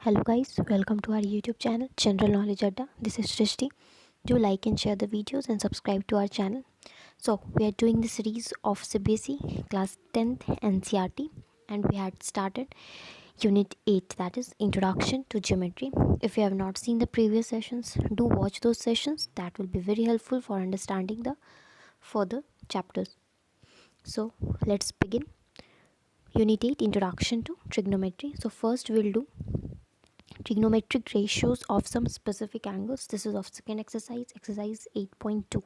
Hello guys, welcome to our YouTube channel General Knowledge Adda. This is Srishti. Do like and share the videos and subscribe to our channel. So we are doing the series of CBSE class 10th NCERT and we had started unit 8, that is Introduction to Geometry. If you have not seen the previous sessions, do watch those sessions. That will be very helpful for understanding the further chapters. So let's begin. Unit 8, Introduction to Trigonometry. So first we'll do trigonometric ratios of some specific angles. This is of second exercise 8.2.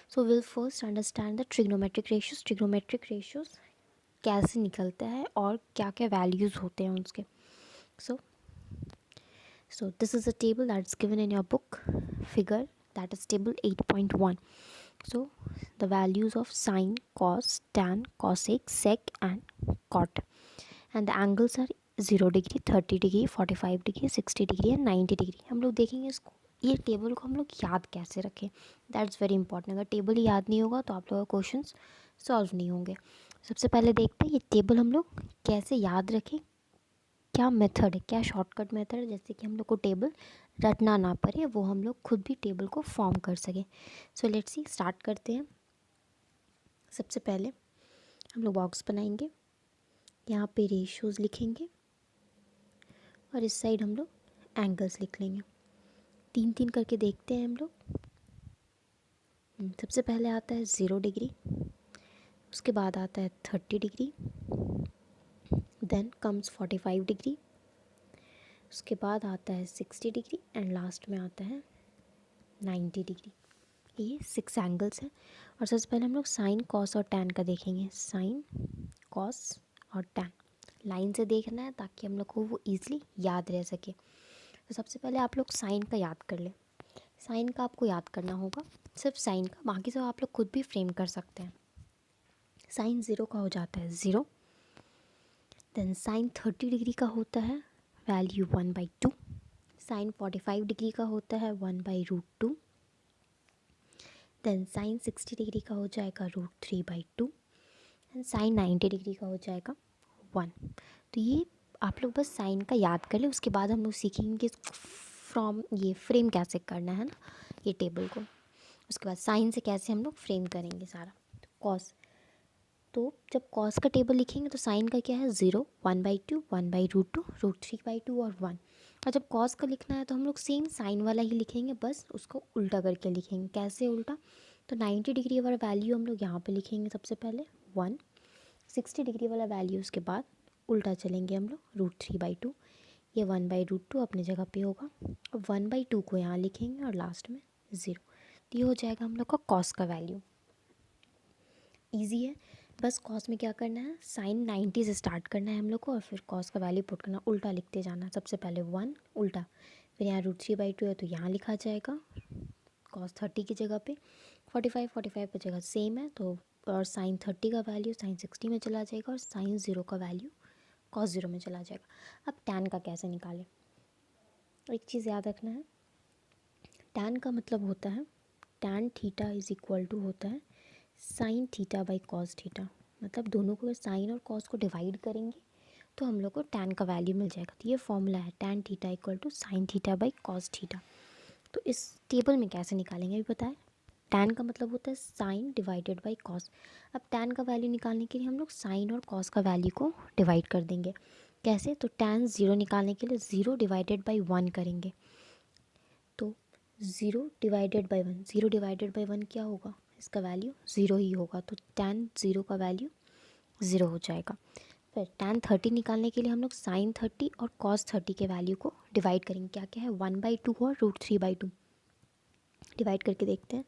So we'll first understand the trigonometric ratios कैसे निकलते हैं और क्या क्या values होते हैं उसके. So this is a table that's given in your book figure, that is table 8.1. So the values of sine, cos, tan, cosec, sec and cot, and the angles are 0 degree 30 degree 45 degree 60 degree and 90 degree. हम लोग देखेंगे इसको, ये table को हम लोग याद कैसे रखें. That's very important. अगर टेबल ही याद नहीं होगा तो आप लोगों का क्वेश्चंस सॉल्व नहीं होंगे. सबसे पहले देखते हैं ये टेबल हम लोग कैसे याद रखें, क्या मेथड है, क्या शॉर्टकट मेथड है, जैसे कि हम लोग को टेबल रटना ना पड़े, वो हम लोग खुद भी टेबल को फॉर्म कर सकें. सो लेट्स सी, स्टार्ट करते हैं. सबसे पहले हम लोग बॉक्स बनाएंगे, यहाँ पे रेशियोज़ लिखेंगे और इस साइड हम लोग एंगल्स लिख लेंगे. 3 करके देखते हैं हम लोग. सबसे पहले आता है 0 डिग्री, उसके बाद आता है 30 डिग्री, देन कम्स 45 डिग्री, उसके बाद आता है 60 डिग्री एंड लास्ट में आता है 90 डिग्री. ये 6 एंगल्स हैं. और सबसे पहले हम लोग साइन, कॉस और टैन का देखेंगे. साइन, कॉस और टैन लाइन से देखना है ताकि हम लोग को वो ईज़िली याद रह सके. तो सबसे पहले आप लोग साइन का याद कर लें. साइन का आपको याद करना होगा, सिर्फ साइन का, बाकी सब आप लोग खुद भी फ्रेम कर सकते हैं. साइन 0 का हो जाता है 0. देन साइन 30 डिग्री का होता है वैल्यू 1/2. साइन 45 डिग्री का होता है 1/√2. देन साइन 60 डिग्री का हो जाएगा √3/2 एंड साइन 90 डिग्री का हो जाएगा 1. तो ये आप लोग बस साइन का याद कर ले. उसके बाद हम लोग सीखेंगे कि फ्रॉम ये फ्रेम कैसे करना है ना, ये टेबल को. उसके बाद साइन से कैसे हम लोग फ्रेम करेंगे सारा. तो कॉस, तो जब कॉस का टेबल लिखेंगे तो साइन का क्या है 0, 1/2, 1/√2, √3/2 और 1. और जब कॉस का लिखना है तो हम लोग सेम साइन वाला ही लिखेंगे, बस उसको उल्टा करके लिखेंगे. कैसे उल्टा, तो 90 डिग्री वाला वैल्यू हम लोग यहाँ पे लिखेंगे सबसे पहले 1, 60 डिग्री वाला वैल्यू उसके बाद उल्टा चलेंगे हम लोग √3/2. ये 1/√2 अपनी जगह पे होगा. और 1/2 को यहाँ लिखेंगे और लास्ट में 0. तो ये हो जाएगा हम लोग का कॉस का वैल्यू. ईजी है. बस कॉस में क्या करना है, साइन 90 से स्टार्ट करना है हम लोग को और फिर कॉस का वैल्यू पुट करना, उल्टा लिखते जाना. सबसे पहले 1 उल्टा, फिर यहाँ √3/2 है तो यहाँ लिखा जाएगा कॉस 30 की जगह पे. 45 की जगह सेम है तो, और साइन 30 का वैल्यू साइन 60 में चला जाएगा और साइन 0 का वैल्यू कॉस 0 में चला जाएगा. अब टैन का कैसे निकालें, एक चीज़ याद रखना है. टैन का मतलब होता है tan theta is equal to होता है sine theta by cos theta. मतलब दोनों को साइन और कॉस को डिवाइड करेंगे तो हम लोग को टैन का वैल्यू मिल जाएगा. तो ये फॉर्मूला है tan theta equal to sine theta by cos theta. तो इस टेबल में कैसे निकालेंगे अभी बताएं. टैन का मतलब होता है साइन डिवाइडेड बाई कॉस. अब टैन का वैल्यू निकालने के लिए हम लोग साइन और कॉस का वैल्यू को डिवाइड कर देंगे. कैसे, तो टैन 0 निकालने के लिए 0 डिवाइडेड बाई 1 करेंगे. तो 0 डिवाइडेड बाई 1, 0 डिवाइडेड बाई 1 क्या होगा, इसका वैल्यू 0 ही होगा. तो टैन 0 का वैल्यू 0 हो जाएगा. फिर टैन 30 निकालने के लिए हम लोग साइन 30 और कॉस 30 के वैल्यू को डिवाइड करेंगे. क्या क्या है, 1/2 और √3/2. डिवाइड करके देखते हैं.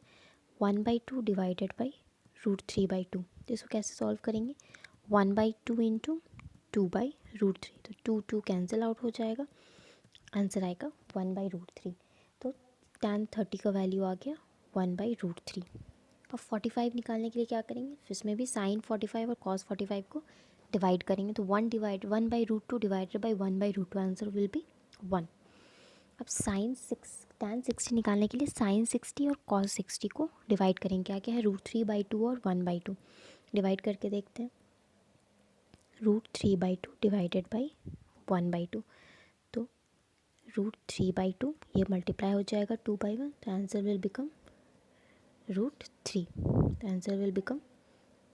1/2 डिवाइडेड बाई √3/2. तो इसको कैसे सॉल्व करेंगे, 1/2 इंटू 2/√3. तो 2 कैंसिल आउट हो जाएगा, आंसर आएगा 1/√3. तो टैन 30 का वैल्यू आ गया 1/√3. और 45 निकालने के लिए क्या करेंगे, इसमें भी साइन 45 और कॉस 45 को डिवाइड करेंगे. तो 1/√2 divided by 1/√2, answer will B 1. अब टैन 60 निकालने के लिए साइन 60 और कॉस 60 को डिवाइड करेंगे. क्या क्या है, √3/2 और 1/2. डिवाइड करके देखते हैं. √3/2 डिवाइडेड बाई 1/2. तो √3/2, ये मल्टीप्लाई हो जाएगा 2/1, तो आंसर विल बिकम √3, तो आंसर विल बिकम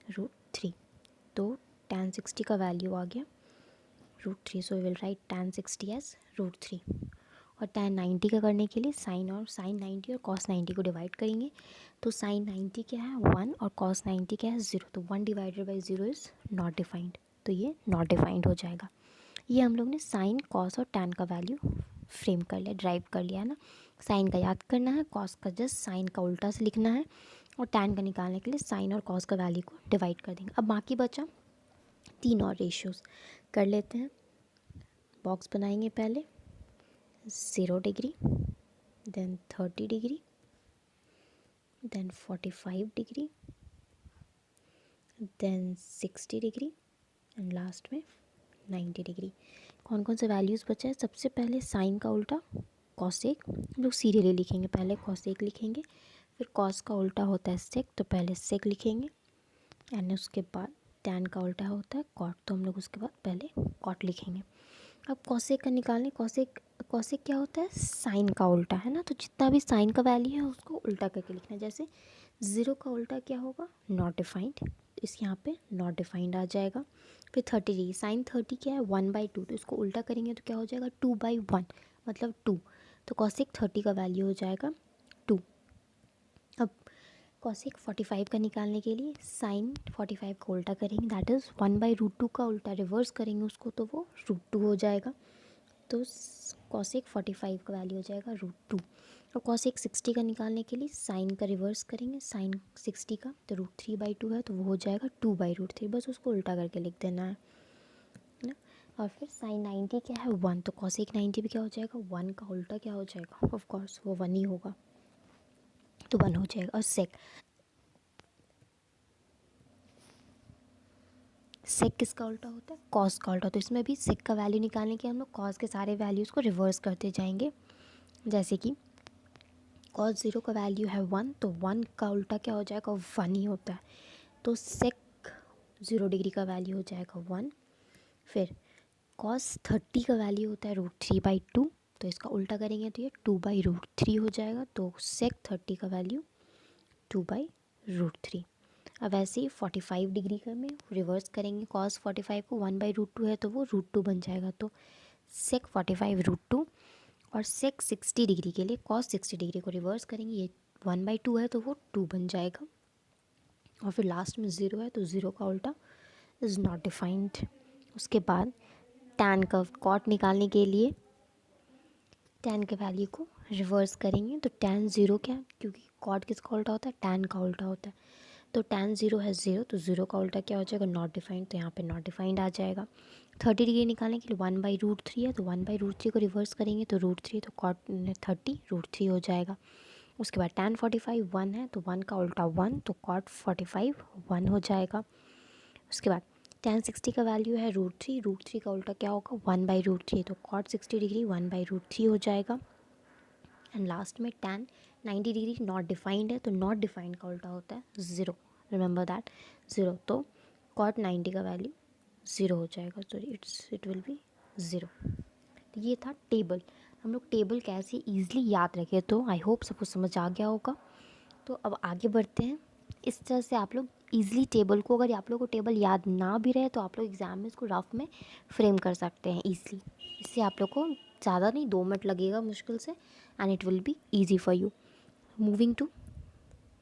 √3। तो tan 60 का वैल्यू आ गया √3, so we will write tan 60 as √3। और tan 90 का करने के लिए sin 90 और cos 90 को डिवाइड करेंगे, तो sin 90 क्या है 1 और cos 90 क्या है 0, तो 1 divided by 0 is not defined, तो ये नॉट डिफाइंड हो जाएगा। ये हम लोग ने साइन कॉस और tan का वैल्यू फ्रेम कर लिया, ड्राइव कर लिया ना। साइन का याद करना है, कॉस का जस्ट साइन का उल्टा से लिखना है, और tan का निकालने के लिए साइन और कॉस का वैल्यू को डिवाइड कर देंगे। अब बाकी बचा 3 और रेशियोज़ कर लेते हैं। बॉक्स बनाएंगे पहले 0 degree, then 30 degree, then 45 degree, then 60 degree and last में 90 डिग्री। कौन कौन से वैल्यूज़ बचा है? सबसे पहले साइन का उल्टा कॉसेक, हम लोग सीरियली लिखेंगे, पहले कॉसेक लिखेंगे, फिर कॉस का उल्टा होता है सेक, तो पहले सेक लिखेंगे, एंड उसके बाद टैन का उल्टा होता है कॉट, तो हम लोग उसके बाद पहले कॉट लिखेंगे। अब कॉसेक का निकालने, कॉसेक क्या होता है? साइन का उल्टा है ना, तो जितना भी साइन का वैल्यू है उसको उल्टा करके लिखना है। जैसे 0 का उल्टा क्या होगा? नॉट डिफाइंड, इस यहाँ पे नॉट डिफाइंड आ जाएगा। फिर 30 डिग्री, साइन 30 क्या है 1/2, तो इसको उल्टा करेंगे तो क्या हो जाएगा 2/1, मतलब 2, तो कॉसेक 30 का वैल्यू हो जाएगा 2। अब कॉसेक 45 का निकालने के लिए साइन 45 का उल्टा करेंगे, दैट इज़ 1/√2 का उल्टा रिवर्स करेंगे उसको, तो वो √2 हो जाएगा। तो कॉसेक 45 का वैल्यू हो जाएगा √2। और कॉसेक 60 का निकालने के लिए साइन का रिवर्स करेंगे, साइन 60 का, तो √3/2 है, तो वो हो जाएगा 2/√3, बस उसको उल्टा करके लिख देना है ना। और फिर साइन 90 क्या है 1, तो कॉसेक 90 भी क्या हो जाएगा 1 का उल्टा क्या हो जाएगा, ऑफ कोर्स वो 1 ही होगा, तो 1 हो जाएगा। और सेक किसका उल्टा होता है? कॉस का उल्टा, तो इसमें भी सेक का वैल्यू निकालने के हम लोग कॉस के सारे वैल्यूज़ को रिवर्स करते जाएंगे। जैसे कि कॉस 0 का वैल्यू है 1, तो 1 का उल्टा क्या हो जाएगा 1 ही होता है, तो सेक 0 डिग्री का वैल्यू हो जाएगा 1। फिर कॉस 30 का वैल्यू होता है √3/2, तो इसका उल्टा करेंगे तो ये 2/√3 हो जाएगा, तो सेक 30 का वैल्यू 2/√3। अब ऐसे ही 45 डिग्री का में रिवर्स करेंगे, कॉस 45 को 1/√2 है, तो वो √2 बन जाएगा, तो सेक 45 √2। और सेक 60 डिग्री के लिए कॉस 60 डिग्री को रिवर्स करेंगे, ये 1/2 है, तो वो 2 बन जाएगा। और फिर लास्ट में 0 है, तो 0 का उल्टा इज़ नॉट डिफाइंड। उसके बाद टैन का कॉट निकालने के लिए टैन के वैल्यू को रिवर्स करेंगे, तो टैन 0 क्या, क्योंकि कॉट किसका उल्टा होता है? टैन का उल्टा होता है, तो टैन 0 है 0, तो 0 का उल्टा क्या हो जाएगा? नॉट डिफाइंड, तो यहाँ पे नॉट डिफाइंड आ जाएगा। 30 डिग्री निकालने के लिए 1/√3 है, तो 1/√3 को रिवर्स करेंगे तो √3, तो कॉट 30 √3 हो जाएगा। उसके बाद टैन 45 1 है, तो 1 का उल्टा 1, तो कॉट 45 1 हो जाएगा। उसके बाद टैन 60 का वैल्यू है √3 का उल्टा क्या होगा 1/√3, तो कॉट 60 डिग्री 1/√3 हो जाएगा। एंड लास्ट में टैन 90 डिग्री नॉट डिफाइंड है, तो नॉट डिफाइंड का उल्टा होता है 0, रिमेंबर दैट 0, तो कॉट 90 का वैल्यू 0 हो जाएगा, तो इट विल बी 0। तो ये था टेबल। हम लोग टेबल कैसे ईजिली याद रखें, तो आई होप सबको समझ आ गया होगा। तो अब आगे बढ़ते हैं। इस तरह से आप लोग ईजिली टेबल को, अगर आप लोग को टेबल याद ना भी रहे तो आप लोग एग्ज़ाम में इसको रफ में फ्रेम कर सकते हैं ईजिली। इससे आप लोग को ज़्यादा नहीं 2 मिनट लगेगा मुश्किल से, and it will be easy for you. Moving to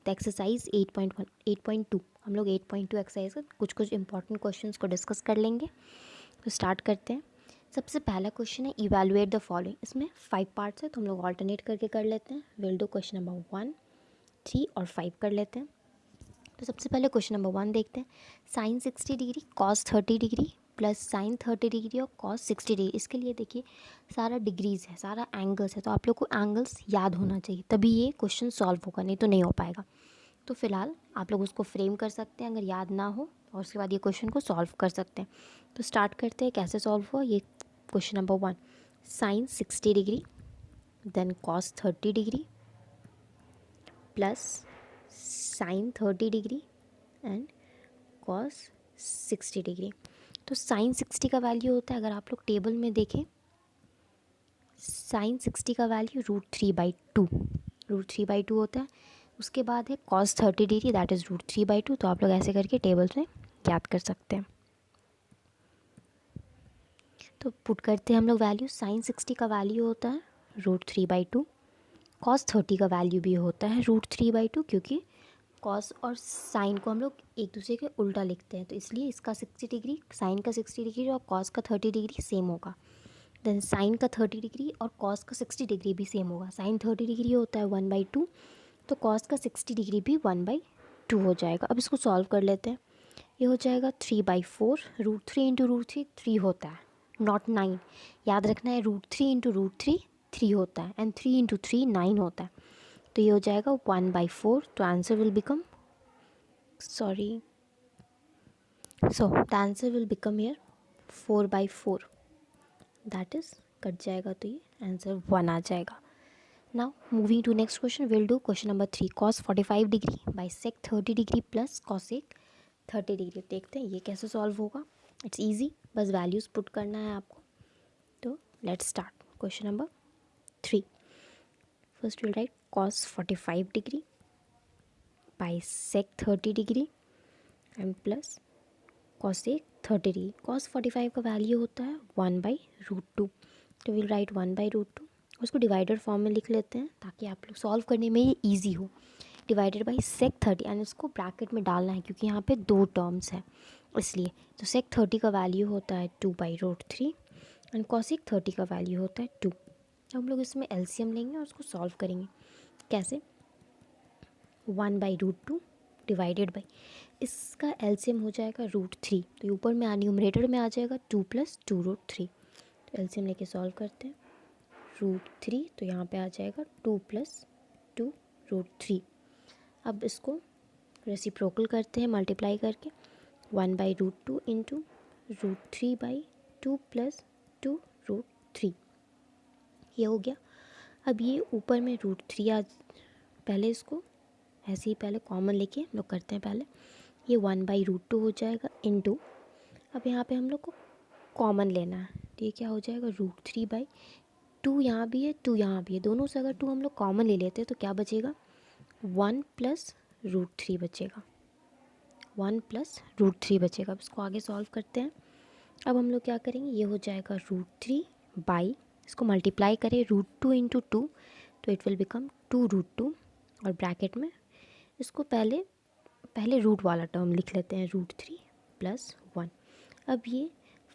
the exercise 8.2, हम लोग 8.2 एक्सरसाइज का कुछ कुछ इंपॉर्टेंट क्वेश्चंस को डिस्कस कर लेंगे। तो स्टार्ट करते हैं। सबसे पहला क्वेश्चन है इवैल्यूएट द फॉलोइंग। इसमें 5 पार्ट्स है, तो हम लोग ऑल्टरनेट करके कर लेते हैं। विल डू क्वेश्चन नंबर 1, 3 और 5 कर लेते हैं। तो सबसे पहले क्वेश्चन नंबर 1 देखते हैं। Sine 60 degree cos 30 degree plus sine 30 degree और कॉस 60 डिग्री। इसके लिए देखिए सारा डिग्रीज है, सारा एंगल्स है, तो आप लोग को एंगल्स याद होना चाहिए, तभी ये क्वेश्चन सॉल्व होगा, नहीं तो नहीं हो पाएगा। तो फिलहाल आप लोग उसको फ्रेम कर सकते हैं अगर याद ना हो, और उसके बाद ये क्वेश्चन को सॉल्व कर सकते हैं। तो स्टार्ट करते हैं कैसे सॉल्व हुआ ये। Question number 1, sine 60 degree then cos 30 degree plus sine 30 degree and cos 60 degree. तो साइन 60 का वैल्यू होता है, अगर आप लोग टेबल में देखें साइन 60 का वैल्यू √3/2, √3/2 होता है। उसके बाद है cos 30 डिग्री, दैट इज़ √3/2। तो आप लोग ऐसे करके टेबल्स में याद कर सकते हैं। तो पुट करते हैं हम लोग वैल्यू। साइन 60 का वैल्यू होता है √3/2, cos 30 का वैल्यू भी होता है √3/2, क्योंकि कॉस और साइन को हम लोग एक दूसरे के उल्टा लिखते हैं, तो इसलिए इसका 60 डिग्री, साइन का 60 डिग्री और कॉस का 30 डिग्री सेम होगा। देन साइन का 30 डिग्री और कॉस का 60 डिग्री भी सेम होगा। साइन 30 डिग्री होता है 1/2, तो कॉस का 60 डिग्री भी 1/2 हो जाएगा। अब इसको सॉल्व कर लेते हैं। ये हो जाएगा 3/4, √3 इंटू √3 3 होता है, नॉट 9। याद रखना है, √3 इंटू √3 3 होता है, एंड 3 इंटू 3 9 होता है। तो ये हो जाएगा 1/4। तो answer will become, sorry, so the answer will become here 4/4, that is cut जाएगा, तो ये आंसर 1 आ जाएगा। Now moving to next question, we'll do question number 3, cos 45 degree by sec 30 degree plus cosec 30 degree. देखते हैं ये कैसे solve होगा। इट्स ईजी, बस वैल्यूज़ पुट करना है आपको। तो let's start question number 3। First we'll write cos 45 degree by sec 30 degree and plus cosec 30 degree. cos 45 का वैल्यू होता है 1/√2, तो विल राइट 1/√2। उसको डिवाइडर फॉर्म में लिख लेते हैं ताकि आप लोग सॉल्व करने में ये ईजी हो। डिवाइडेड बाई sec 30, एंड इसको ब्रैकेट में डालना है क्योंकि यहाँ पे 2 टर्म्स हैं इसलिए। तो sec 30 का वैल्यू होता है 2/√3 एंड cosec 30 का वैल्यू होता है 2। हम लोग इसमें एलसीएम लेंगे और उसको सॉल्व करेंगे। कैसे? 1/√2 डिवाइडेड बाई, इसका एलसीएम हो जाएगा √3, तो ये ऊपर में न्यूमरेटर में आ जाएगा 2 + 2√3। तो एलसीएम लेके सॉल्व करते हैं। √3, तो यहाँ पे आ जाएगा 2 + 2√3। अब इसको रेसिप्रोकल करते हैं मल्टीप्लाई करके, 1/√2 इंटू √3/2 + 2√3, ये हो गया। अब ये ऊपर में √3 आ, पहले इसको ऐसे ही पहले कॉमन लेके हम लोग करते हैं। पहले ये 1/√2 हो जाएगा इंटू, अब यहाँ पे हम लोग को कॉमन लेना है, तो ये क्या हो जाएगा √3/2, यहाँ भी है 2 यहाँ भी है, दोनों से अगर 2 हम लोग कॉमन ले लेते हैं तो क्या बचेगा, 1 + √3 बचेगा, 1 + √3 बचेगा। अब इसको आगे सॉल्व करते हैं। अब हम लोग क्या करेंगे, ये हो जाएगा √3 बाई, इसको मल्टीप्लाई करें √2 इंटू 2, तो इट विल बिकम 2√2, और ब्रैकेट में इसको पहले रूट वाला टर्म लिख लेते हैं, √3 + 1। अब ये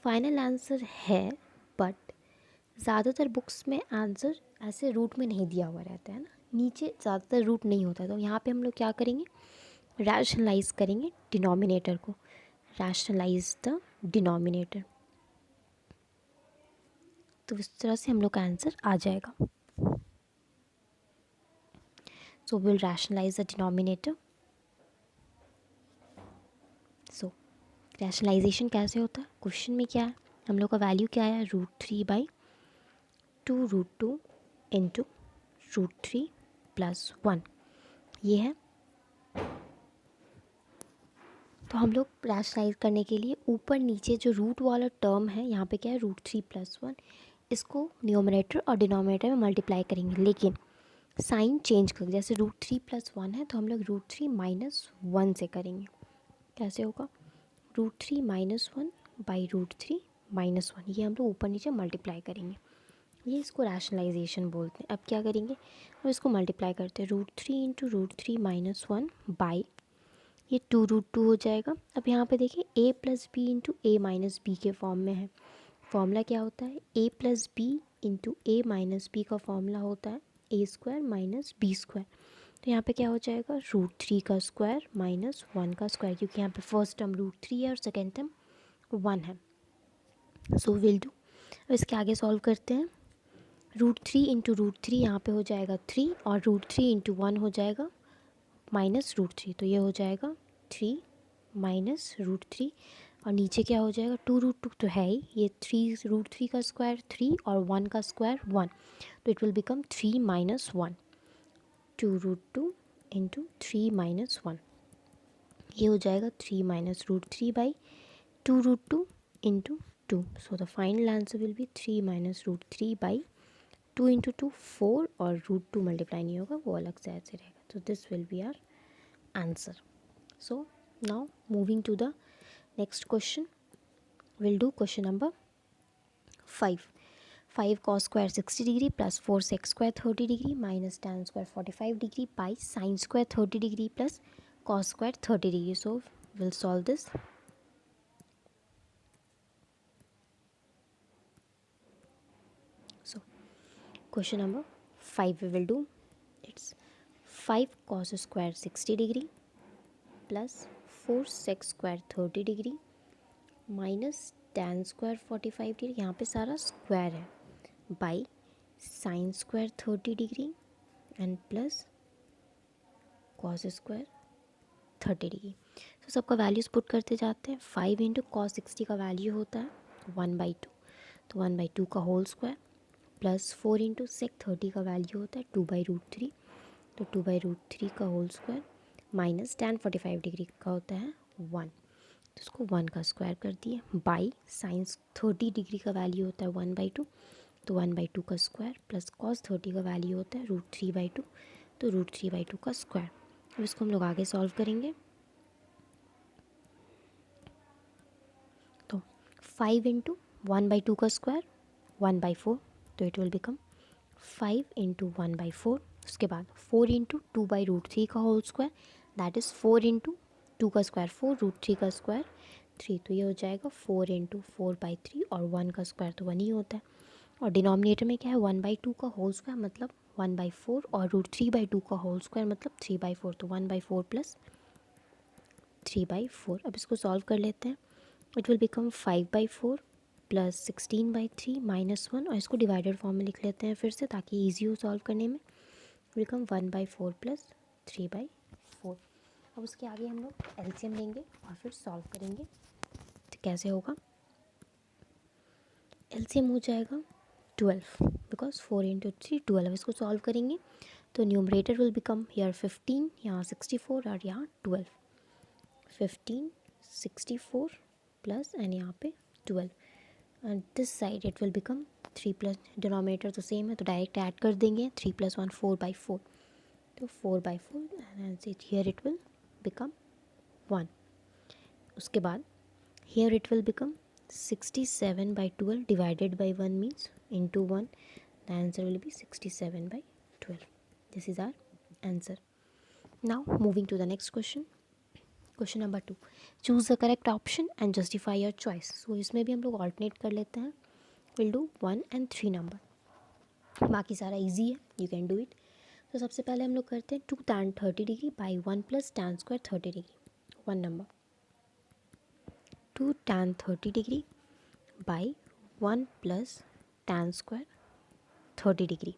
फाइनल आंसर है, बट ज़्यादातर बुक्स में आंसर ऐसे रूट में नहीं दिया हुआ रहता है ना, नीचे ज़्यादातर रूट नहीं होता। तो यहाँ पे हम लोग क्या करेंगे, रैशनलाइज करेंगे डिनोमिनेटर को, रैशनलाइज द डिनोमिनेटर। तो इस तरह से हम लोग का आंसर आ जाएगा। So we'll rationalise the denominator. So rationalisation कैसे होता है, क्वेश्चन में क्या है, हम लोग का वैल्यू क्या है, √3/2√2 इंटू √3 + 1, ये है। तो हम लोग रैशनलाइज करने के लिए ऊपर नीचे जो रूट वाला टर्म है, यहाँ पे क्या है √3 + 1, इसको न्यूमरेटर और डिनोमिनेटर में मल्टीप्लाई करेंगे, लेकिन साइन चेंज कर, जैसे √3 + 1 है तो हम लोग √3 - 1 से करेंगे। कैसे होगा, √3 - 1/√3 - 1, ये हम लोग ऊपर नीचे मल्टीप्लाई करेंगे, ये इसको रैशनलाइजेशन बोलते हैं। अब क्या करेंगे, अब इसको मल्टीप्लाई करते हैं, √3 इंटू √3 - 1 बाई, ये 2√2 हो जाएगा। अब यहाँ पे देखिए a + b into a - b के फॉर्म में है। फॉर्मूला क्या होता है, a + b into a - b का फॉर्मूला होता है a² - b²। तो यहाँ पे क्या हो जाएगा, √3 का स्क्वायर माइनस 1 का स्क्वायर, क्योंकि यहाँ पे फर्स्ट टर्म √3 है और सेकेंड टर्म 1 है। सो विल डू, अब इसके आगे सॉल्व करते हैं। √3 इंटू √3 यहाँ पे हो जाएगा 3, और √3 इंटू 1 हो जाएगा -√3, तो ये हो जाएगा 3 - √3, और नीचे क्या हो जाएगा, 2√2 तो है ही, ये 3 √3 का स्क्वायर 3 और 1 का स्क्वायर 1, तो इट विल बिकम 3 - 1, 2√2 इंटू 3 - 1, ये हो जाएगा 3 - √3/2√2 into 2। So the final answer will B 3 - √3/2। 2 into 2 4 और √2 मल्टीप्लाई नहीं होगा, वो अलग से ऐसे रहेगा. तो this will be our answer. So now moving to the next question, we'll do question number 5. 5 cos square 60 degree plus 4 sec square 30 degree minus tan square 45 degree by sin square 30 degree plus cos square 30 degree. So we'll solve this. So question number 5 we will do. It's 5 cos square 60 degree plus 4 sec square 30 degree minus tan square 45 degree, यहाँ पे सारा square है, by sin square 30 degree and plus cos square 30 degree. तो सबका values put करते जाते हैं. 5 into cos 60 का वैल्यू होता है 1/2, तो 1/2 का whole square plus 4 into sec 30 का वैल्यू होता है 2/√3, तो 2/√3 का whole square minus tan 45 degree का होता है 1, तो इसको 1 का स्क्वायर कर दिए. बाई साइंस 30 डिग्री का वैल्यू होता है 1/2, तो 1/2 का स्क्वायर प्लस कॉस 30 का वैल्यू होता है √3/2, तो √3/2 का स्क्वायर. अब इसको हम लोग आगे सॉल्व करेंगे. तो 5 इंटू 1/2 का स्क्वायर 1/4, तो इट विल बिकम 5 इंटू 1/4. उसके बाद 4 इंटू 2/√3 का whole square, that is 4 into 2 का स्क्वायर 4, √3 का स्क्वायर 3, तो ये हो जाएगा 4 इंटू 4/3 और 1 का स्क्वायर तो 1 ही होता है. और डिनोमिनेटर में क्या है 1/2 का होल स्क्वायर मतलब 1/4 और √3/2 का होल स्क्वायर मतलब 3/4, तो 1/4 प्लस 3/4. अब इसको सॉल्व कर लेते हैं. It will become 5/4 plus 16/3 minus 1, और इसको डिवाइडेड फॉर्म में लिख लेते हैं फिर से ताकि ईजी हो सॉल्व करने में. Become 1/4 plus 3/4. अब उसके आगे हम लोग एलसीएम लेंगे और फिर सॉल्व करेंगे. तो कैसे होगा, एलसीएम हो जाएगा 12 बिकॉज 4 इंटू 3 12. इसको सॉल्व करेंगे तो न्यूमरेटर विल बिकम यहाँ 15, यहाँ 64 और यहाँ 12. 15 64 प्लस एंड यहाँ पे 12 and this side it will become 3 plus, denominator तो सेम है तो डायरेक्ट ऐड कर देंगे. 3 + 1 4/4, तो 4/4 and here it will become 1. उसके बाद here it will become 67/12 divided by 1 means into 1, the answer will be 67/12. This is our answer. Now moving to the next question. Question number 2, choose the correct option and justify your choice. So इसमें भी हम लोग alternate कर लेते हैं. Will do 1 and 3 number, बाकी सारा easy है, यू कैन डू इट. तो सबसे पहले हम लोग करते हैं 2 tan 30 degree by 1 plus tan square 30 degree. 1 number 2 tan 30 degree by 1 plus tan square 30 degree.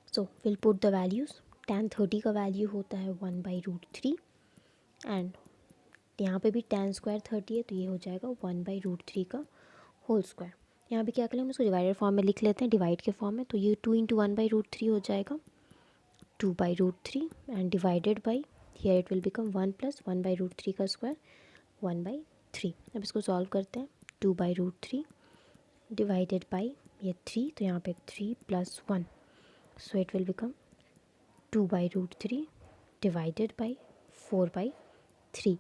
So will put the values. tan 30 का वैल्यू होता है 1/√3 एंड यहाँ पे भी tan स्क्वायर 30 है तो ये हो जाएगा 1/√3 का होल स्क्वायर. यहाँ पे क्या करें हम इसको डिवाइडेड फॉर्म में लिख लेते हैं, डिवाइड के फॉर्म में. तो ये 2 इंटू 1/√3 हो जाएगा 2/√3 and divided by here it will become 1 plus 1/√3 का स्क्वायर 1/3. अब इसको सॉल्व करते हैं. 2/√3 डिवाइडेड बाई ये 3, तो यहाँ पे 3 + 1, so it will become 2/√3 divided by 4/3.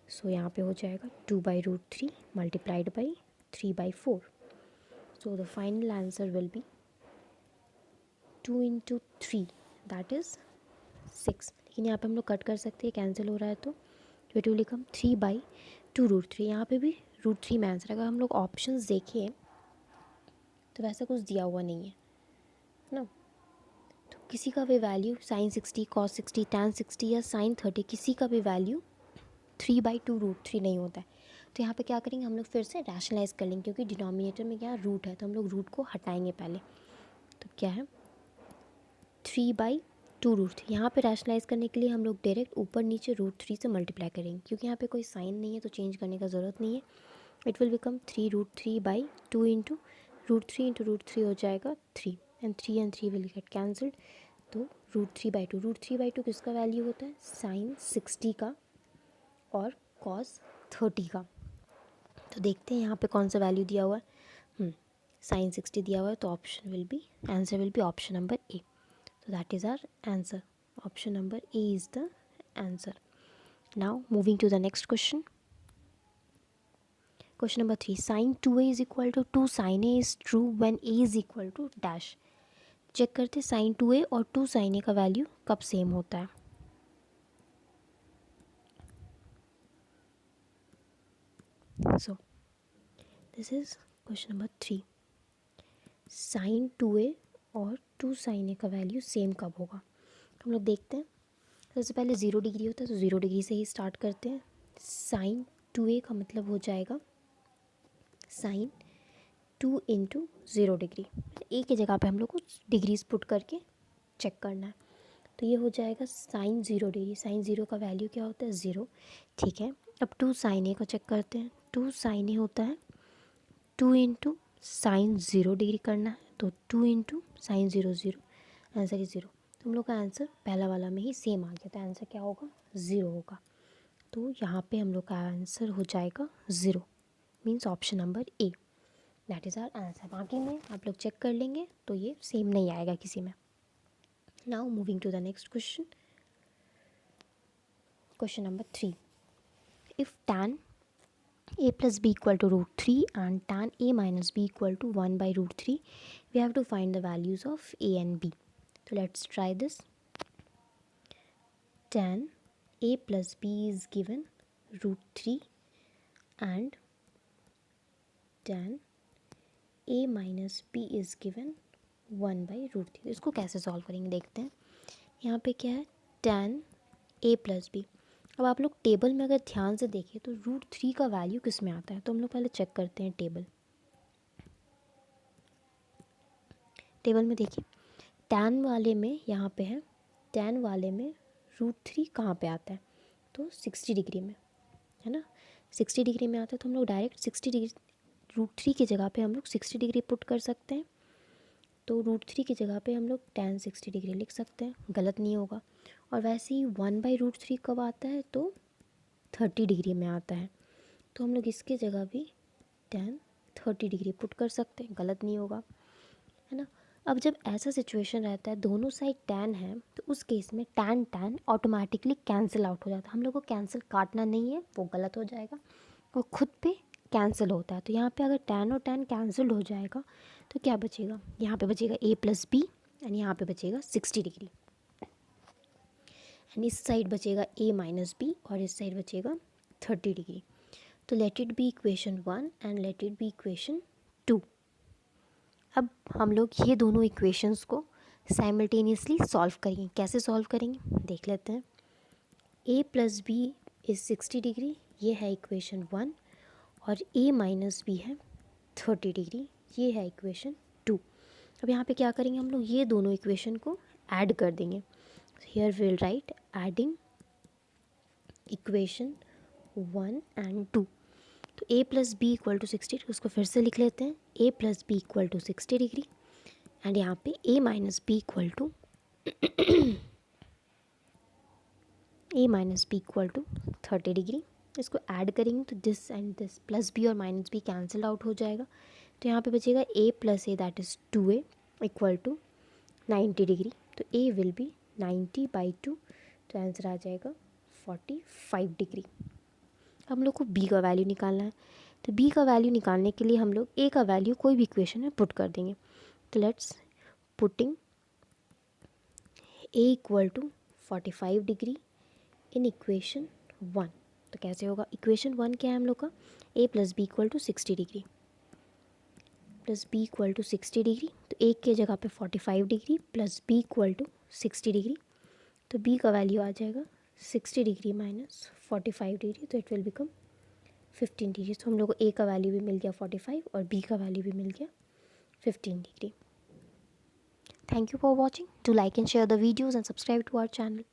सो यहाँ पे हो जाएगा 2/√3 multiplied by 3/4. So the final answer will B 2 into 3 that is 6. लेकिन यहाँ पे हम लोग कट कर सकते हैं, कैंसिल हो रहा है तो इट विल बिकम 3/2√3. यहाँ पे भी √3 में आंसर. अगर हम लोग ऑप्शंस देखें तो वैसा कुछ दिया हुआ नहीं है ना, तो किसी का भी वैल्यू sin 60 cos 60 tan 60 या sin 30 किसी का भी वैल्यू 3/2√3 नहीं होता है. तो यहाँ पे क्या करेंगे हम लोग फिर से रैशनलाइज कर लेंगे क्योंकि डिनोमिनेटर में क्या रूट है, तो हम लोग रूट को हटाएंगे पहले. तो क्या है 3/2√3. यहाँ पे रैशनलाइज करने के लिए हम लोग डायरेक्ट ऊपर नीचे √3 से मल्टीप्लाई करेंगे क्योंकि यहाँ पे कोई साइन नहीं है तो चेंज करने का ज़रूरत नहीं है. It will become 3√3/2 into √3 into √3 हो जाएगा 3 एंड 3 विल गेट कैंसल्ड. तो √3/2, √3/2 किसका वैल्यू होता है sin 60 का और cos 30 का. तो देखते हैं यहाँ पे कौन सा वैल्यू दिया हुआ है. साइन 60 दिया हुआ है तो answer will B option number A. So that is our answer. Option number A is the answer. Now moving to the next question. Question number 3. Sin 2a is equal to 2 sin a is true when a is equal to dash. Check करते sin 2a और 2 sin a का वैल्यू कब same होता है. So this is question number 3. sin 2a और 2 sin a का value same कब होगा. हम लोग देखते हैं. सबसे पहले 0 डिग्री होता है तो 0 डिग्री से ही स्टार्ट करते हैं. sin 2a का मतलब हो जाएगा sin 2 इंटू 0 डिग्री. ए की जगह पे हम लोग को डिग्रीज पुट करके चेक करना है. तो ये हो जाएगा sin 0 डिग्री. sin 0 का वैल्यू क्या होता है 0. ठीक है. अब 2 sin a को चेक करते हैं. 2 sin a होता है 2 इंटू साइन 0 डिग्री करना है तो 2 इंटू साइन 0 0. Answer is 0. तो हम लोग का आंसर पहला वाला में ही सेम आ गया. तो आंसर क्या होगा 0 होगा. तो यहाँ पे हम लोग का आंसर हो जाएगा 0. Means option number A. That is our answer. बाकी में आप लोग चेक कर लेंगे तो ये सेम नहीं आएगा किसी में. Now moving to the next question. Question number 3. If tan a plus b equal to root 3 and tan a minus b equal to 1 by root 3, we have to find the values of a and b. So let's try this. Tan a plus b is given root 3 and tan a minus b is given 1 by root 3. इसको कैसे solve करेंगे देखते हैं. यहाँ पे क्या है tan a plus b. अब आप लोग टेबल में अगर ध्यान से देखें तो रूट 3 का वैल्यू किस में आता है. तो हम लोग पहले चेक करते हैं टेबल में देखिए tan वाले में यहाँ पे है. tan वाले में रूट 3 कहाँ पे आता है तो 60 डिग्री में है ना. 60 डिग्री में आता है तो हम लोग डायरेक्ट 60 डिग्री रूट 3 की जगह पे हम लोग 60 डिग्री पुट कर सकते हैं. तो रूट 3 की जगह पे हम लोग tan 60 डिग्री लिख सकते हैं. गलत नहीं होगा. और वैसे ही 1 बाई रूट 3 कब आता है तो 30 डिग्री में आता है. तो हम लोग इसके जगह भी tan 30 डिग्री पुट कर सकते हैं. गलत नहीं होगा है ना. अब जब ऐसा सिचुएशन रहता है दोनों साइड tan है तो उस केस में tan ऑटोमेटिकली कैंसिल आउट हो जाता है. हम लोग को कैंसिल काटना नहीं है वो गलत हो जाएगा. वो खुद पे कैंसिल होता है. तो यहाँ पे अगर tan और tan कैंसिल हो जाएगा तो क्या बचेगा. यहाँ पे बचेगा a प्लस बी एंड यहाँ पे बचेगा 60 डिग्री एंड इस साइड बचेगा a माइनस बी और इस साइड बचेगा 30 डिग्री. तो let it be equation 1 and let it be equation 2. अब हम लोग ये दोनों इक्वेशंस को साइमल्टेनियसली सॉल्व करेंगे. कैसे सॉल्व करेंगे देख लेते हैं. a plus B is 60 degree ये है इक्वेशन 1 और a माइनस बी है 30 डिग्री ये है इक्वेशन 2. अब यहाँ पे क्या करेंगे हम लोग ये दोनों इक्वेशन को ऐड कर देंगे. Here we'll write adding equation 1 and 2. तो a plus B equal to 60 उसको फिर से लिख लेते हैं. a plus B equal to 60 degree and यहाँ पे a minus B equal to 30 degree. इसको ऐड करेंगे तो this and this plus B और माइनस बी कैंसिल आउट हो जाएगा. तो यहाँ पे बचेगा a plus A that is 2a equal to 90 degree. तो a विल बी 90 बाई 2. तो आंसर आ जाएगा 45 डिग्री. हम लोग को b का वैल्यू निकालना है. तो b का वैल्यू निकालने के लिए हम लोग a का वैल्यू कोई भी इक्वेशन में पुट कर देंगे. तो let's putting a equal to 45 degree in equation 1. तो कैसे होगा. इक्वेशन 1 क्या है हम लोग का a plus B equal to 60 degree plus b equal to 60 degree. तो a के जगह पे 45 degree plus b equal to 60 degree. तो b का वैल्यू आ जाएगा 60 डिग्री माइनस 45 डिग्री. तो इट विल बिकम 15 डिग्री. तो हम लोग को a का वैल्यू भी मिल गया 45 और b का वैल्यू भी मिल गया 15 degree. Thank you for watching. Do like and share the videos and subscribe to our channel.